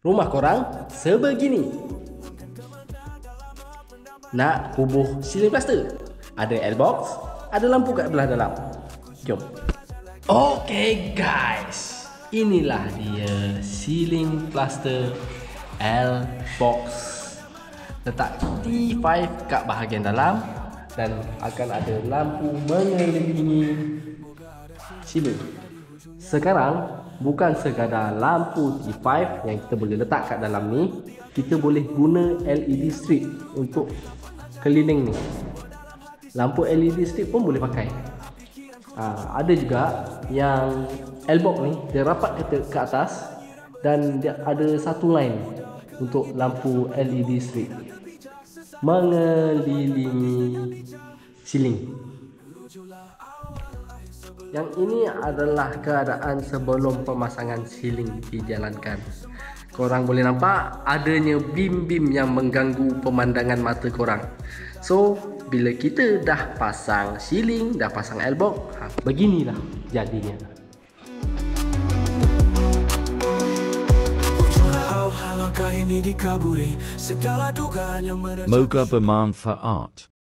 Rumah korang sebegini. Nak bubuh ceiling plaster? Ada L-box, ada lampu kat belah dalam. Jom. Okay guys, inilah dia ceiling plaster L-box. Letak T5 kat bahagian dalam dan akan ada lampu mengelilingi ceiling. Sekarang bukan sekadar lampu T5 yang kita boleh letak kat dalam ni, kita boleh guna LED strip untuk keliling ni. Lampu LED strip pun boleh pakai. Ada juga yang L-box ni dia rapat ke atas dan dia ada satu line untuk lampu LED strip mengelilingi ceiling. Yang ini adalah keadaan sebelum pemasangan ceiling dijalankan. Korang boleh nampak adanya bim-bim yang mengganggu pemandangan mata korang. So, bila kita dah pasang ceiling, dah pasang L-box, beginilah jadinya. Moga bermanfaat.